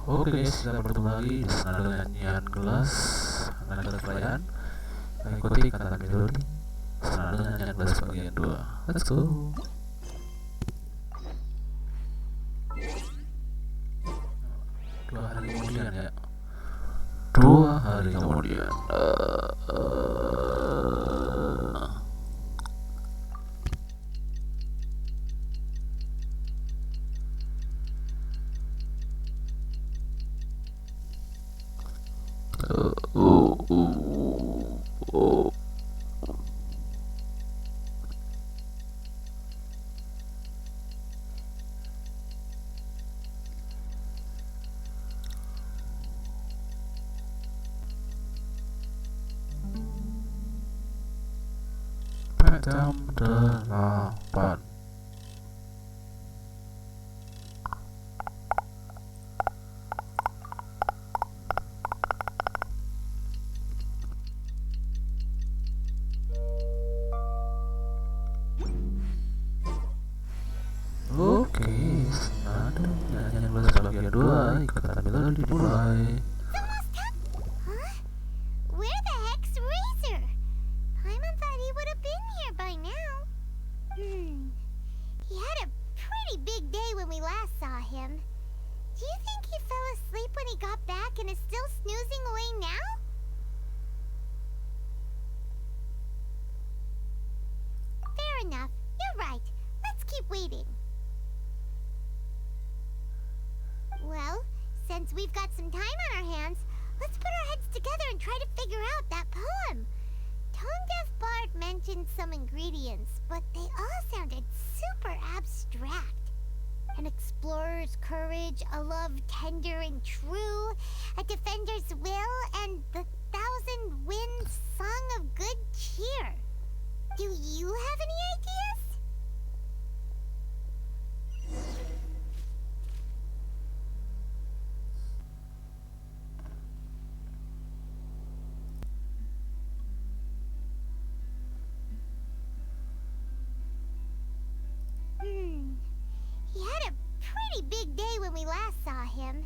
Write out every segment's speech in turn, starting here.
Oke guys, kita bertemu lagi di Senandung Nyanyian Gelas. Anak kalian mengikuti Ikatan Melodi Senandung Nyanyian Gelas bagian 2. Let's go. Dua hari kemudian ya. 2 hari kemudian. Jam 8. Oke, Senandung Nyanyian Gelas bagian 2, Ikatan Melodi dimulai. Huh? Where the heck's Razor? Paimon thought he would have been here by now. He had a pretty big day when we last saw him. Do you think he fell asleep when he got back and is still snoozing away now? Fair enough. You're right. Let's keep waiting. Well, since we've got some time on our hands, let's put our heads together and try to figure out that poem. Tone-deaf Bard mentioned some ingredients, but they all sounded super abstract. An explorer's courage, a love tender and true, a defender's will, and the thousand winds song of good cheer. Do you have any ideas? He had a pretty big day when we last saw him.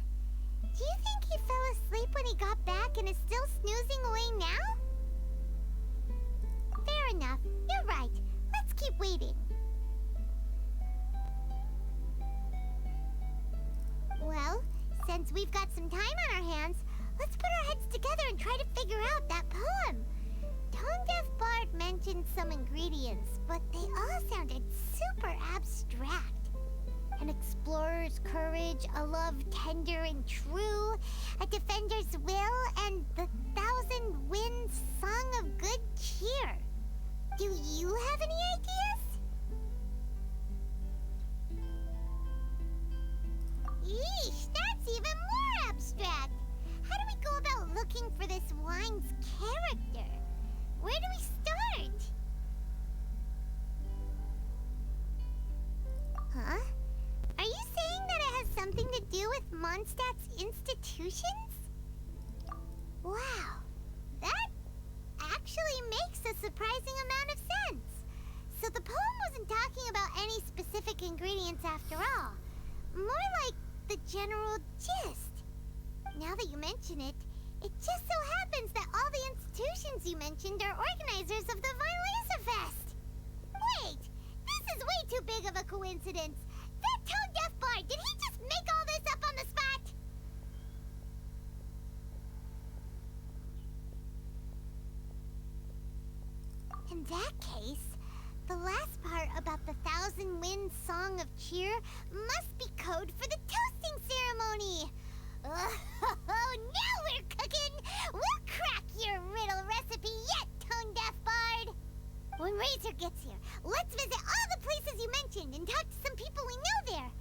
Do you think he fell asleep when he got back and is still snoozing away now? Fair enough. You're right. Let's keep waiting. Well, since we've got some time on our hands, let's put our heads together and try to figure out that poem. Tone-deaf Bard mentioned some ingredients, but they all sounded super abstract. An explorer's courage, a love tender and true, a defender's will, and the thousand winds song of good cheer. Do you have any ideas? Yeesh, that's even more abstract. How do we go about looking for this wine's character? Where do we start? Huh? Are you saying that it has something to do with Mondstadt's institutions? Wow, that actually makes a surprising amount of sense. So the poem wasn't talking about any specific ingredients after all. More like the general gist. Now that you mention it, it just so happens that all the institutions you mentioned are organizers of the Vine Fest. Wait, this is way too big of a coincidence. That tone-deaf Bard, did he just make all this up on the spot? In that case, the last part about the Thousand Winds Song of Cheer must be code for the toasting ceremony. Oh, now we're cooking! We'll crack your riddle recipe yet, Tone-deaf Bard! When Razor gets here, let's visit all the places you mentioned and talk to some people we know there.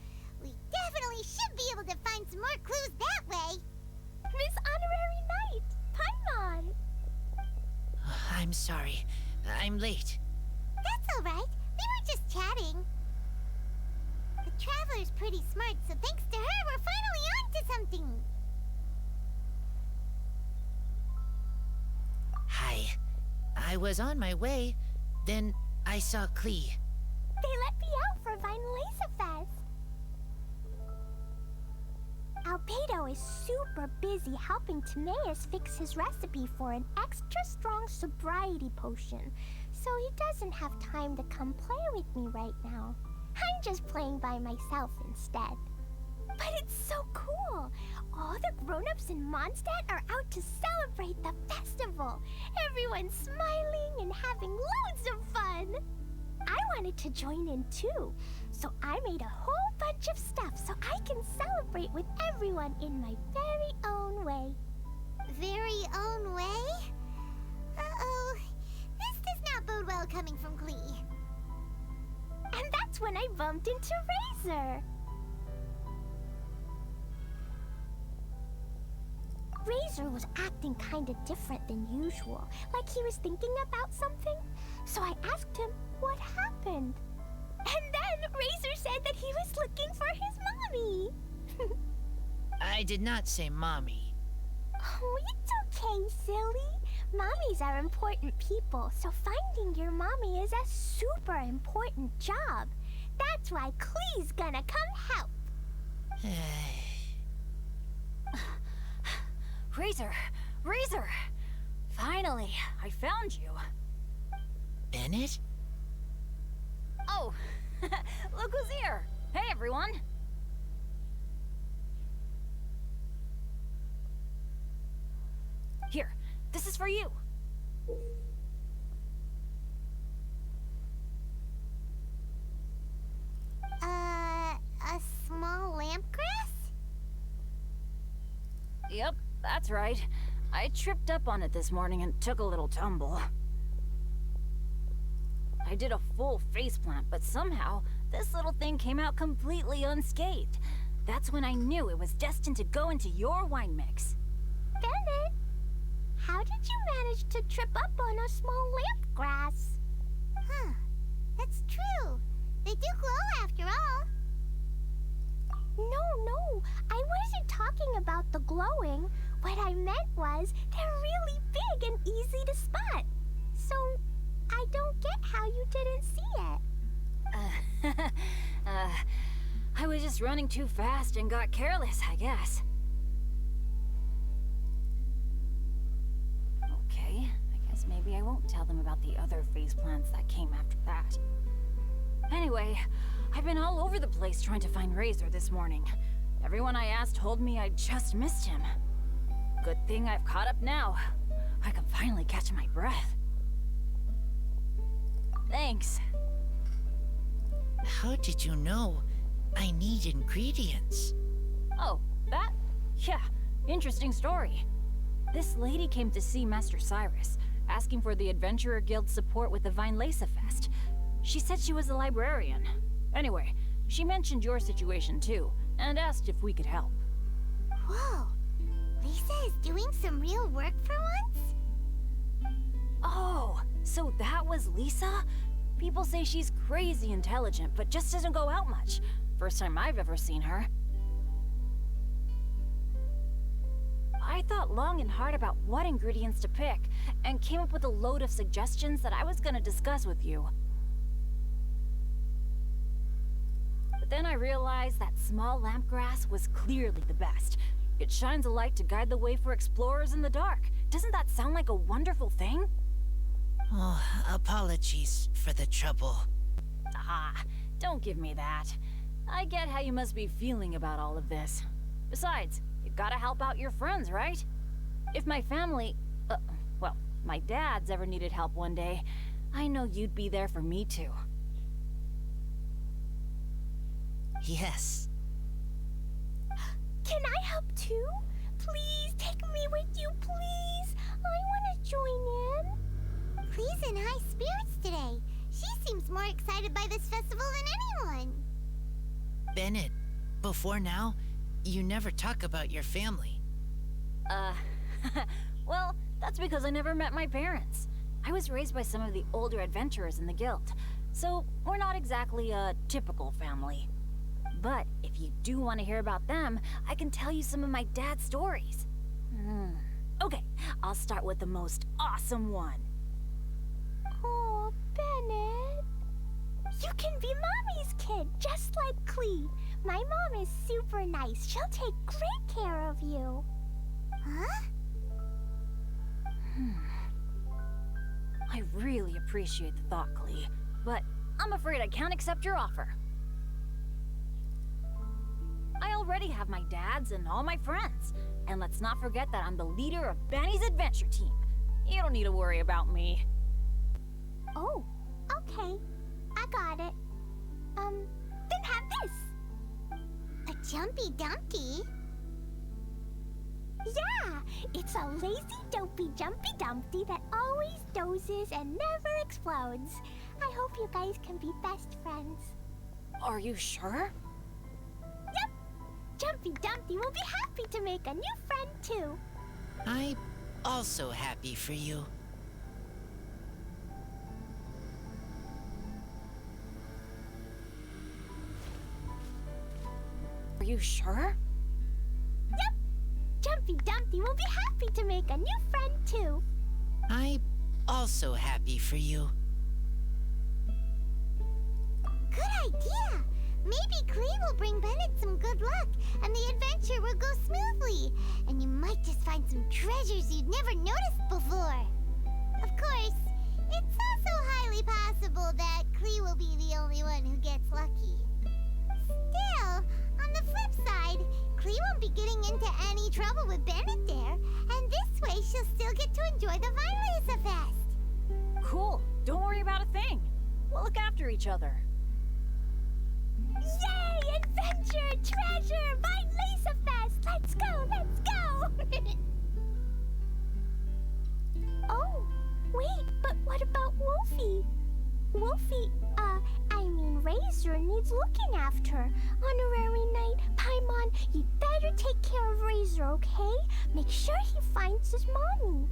We definitely should be able to find some more clues that way. Miss Honorary Knight, Paimon! I'm sorry. I'm late. That's all right. We were just chatting. The Traveler's pretty smart, so thanks to her, we're finally on to something. Hi. I was on my way. Then I saw Klee. They let me out for Vine Fest. I'll Beto is super busy helping Timaeus fix his recipe for an extra strong sobriety potion, so he doesn't have time to come play with me right now. I'm just playing by myself instead. But it's so cool! All the grown-ups in Mondstadt are out to celebrate the festival. Everyone's smiling and having loads of fun. I wanted to join in too, so I made a whole bunch of stuff so I can celebrate with everyone in my very own way. Very own way? Uh-oh. This does not bode well coming from Klee. And that's when I bumped into Razor. Razor was acting kinda different than usual, like he was thinking about something. So I asked him what happened. And then Razor said that he was looking for his mommy. I did not say mommy. Oh, it's okay, silly. Mommies are important people, so finding your mommy is a super important job. That's why Klee's gonna come help. Razor! Razor! Finally, I found you. Bennett? Oh, look who's here! Hey, everyone! Here, this is for you. A small lampgrass? Yep, that's right. I tripped up on it this morning and took a little tumble. I did a full faceplant, but somehow, this little thing came out completely unscathed. That's when I knew it was destined to go into your wine mix. Bennett, how did you manage to trip up on a small lampgrass? Huh. That's true. They do glow after all. No, I wasn't talking about the glowing. What I meant was they're really big and easy to spot. So, I don't get how you didn't see it. I was just running too fast and got careless, I guess. Okay, I guess maybe I won't tell them about the other faceplants that came after that. Anyway, I've been all over the place trying to find Razor this morning. Everyone I asked told me I just missed him. Good thing I've caught up now. I can finally catch my breath. Thanks. How did you know I need ingredients? Oh, that? Yeah, interesting story. This lady came to see Master Cyrus, asking for the Adventurer Guild's support with the Vine Lesa Fest. She said she was a librarian. Anyway, she mentioned your situation too, and asked if we could help. Whoa. Lisa is doing some real work for once? Oh, so that was Lisa? People say she's crazy intelligent, but just doesn't go out much. First time I've ever seen her. I thought long and hard about what ingredients to pick, and came up with a load of suggestions that I was gonna discuss with you. But then I realized that small lampgrass was clearly the best. It shines a light to guide the way for explorers in the dark. Doesn't that sound like a wonderful thing? Oh, apologies for the trouble. Ah, don't give me that. I get how you must be feeling about all of this. Besides, you gotta help out your friends, right? If my family, well, my dad's ever needed help one day, I know you'd be there for me too. Yes. Can I help too? Please take me with you, please. I want to join in. Klee's in high spirits today. She seems more excited by this festival than anyone. Bennett, before now, you never talk about your family. Well, that's because I never met my parents. I was raised by some of the older adventurers in the guild, so we're not exactly a typical family. But if you do want to hear about them, I can tell you some of my dad's stories. Okay, I'll start with the most awesome one. Oh, Bennett. You can be Mommy's kid, just like Klee. My mom is super nice. She'll take great care of you. Huh? I really appreciate the thought, Klee, but I'm afraid I can't accept your offer. I already have my dads and all my friends. And let's not forget that I'm the leader of Benny's adventure team. You don't need to worry about me. Oh, okay. I got it. Then have this. A Jumpy Dumpty? Yeah, it's a lazy, dopey, jumpy dumpty that always dozes and never explodes. I hope you guys can be best friends. Are you sure? Yep. Jumpy Dumpty will be happy to make a new friend too. I'm also happy for you. Are you sure? Yep. Jumpy Dumpty will be happy to make a new friend too. I'm also happy for you. Good idea! Maybe Klee will bring Bennett some good luck, and the adventure will go smoothly. And you might just find some treasures you'd never noticed before. Of course, it's also highly possible that Klee will be the only one who gets lucky. Still, on the flip side, Klee won't be getting into any trouble with Bennett there, and this way she'll still get to enjoy the Vine Fest. Cool. Don't worry about a thing. We'll look after each other. Yay! Adventure! Treasure! Vine Laser Fest! Let's go! Let's go! Oh, wait, but what about Wolfie? Wolfie, Razor needs looking after. Honorary Knight, Paimon, you better take care of Razor, okay? Make sure he finds his mommy.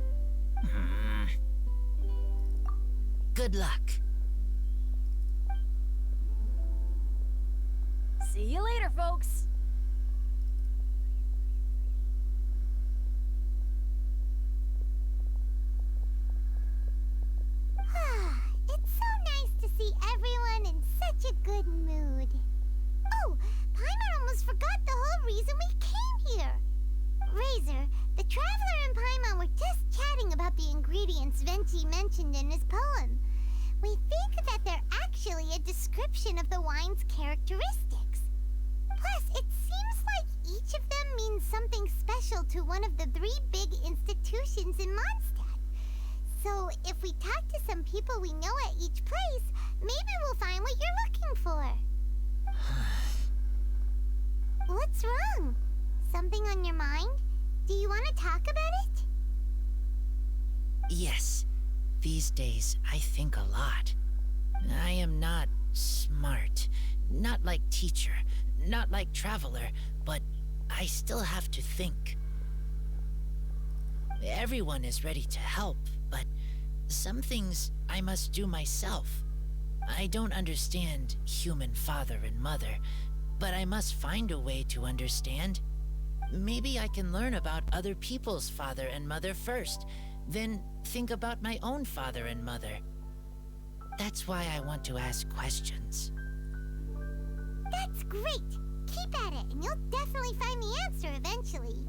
Good luck. See you later, folks. It's so nice to see everyone in such a good mood. Oh, Paimon almost forgot the whole reason we came here. Razor, the Traveler and Paimon were just chatting about the ingredients Venti mentioned in his poem. We think that they're actually a description of the wine's characteristics. Plus, it seems like each of them means something special to one of the 3 big institutions in Mondstadt. So, if we talk to some people we know at each place, maybe we'll find what you're looking for. What's wrong? Something on your mind? Do you want to talk about it? Yes. These days, I think a lot. I am not smart. Not like teacher. Not like Traveler. But I still have to think. Everyone is ready to help, but some things I must do myself. I don't understand human father and mother, but I must find a way to understand. Maybe I can learn about other people's father and mother first, then think about my own father and mother. That's why I want to ask questions. That's great! Keep at it, and you'll definitely find the answer eventually.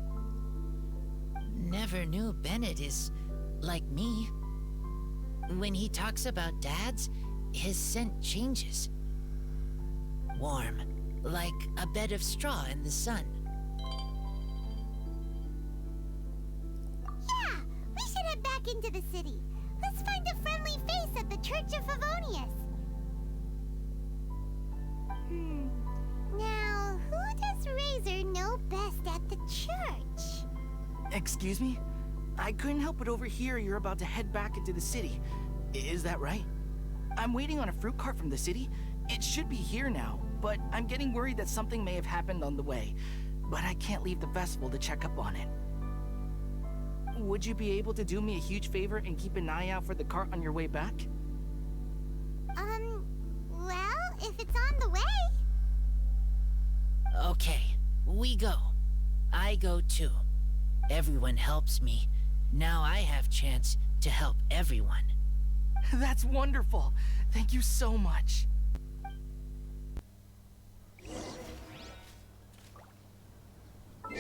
Never knew Bennett is like me. When he talks about dads, his scent changes. Warm, like a bed of straw in the sun. Yeah, we should head back into the city. Let's find a friendly face at the Church of Favonius. Now, who does Razor know best at the church? Excuse me? I couldn't help but overhear you're about to head back into the city. Is that right? I'm waiting on a fruit cart from the city. It should be here now, but I'm getting worried that something may have happened on the way. But I can't leave the festival to check up on it. Would you be able to do me a huge favor and keep an eye out for the cart on your way back? Well, if it's on the way. Okay, we go. I go too. Everyone helps me. Now I have chance to help everyone. That's wonderful. Thank you so much. Oke,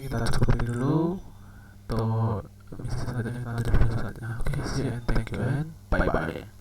kita cukupi dulu untuk misi selanjutnya. Kita lanjut video selanjutnya. Oke, see you and thank you and bye bye.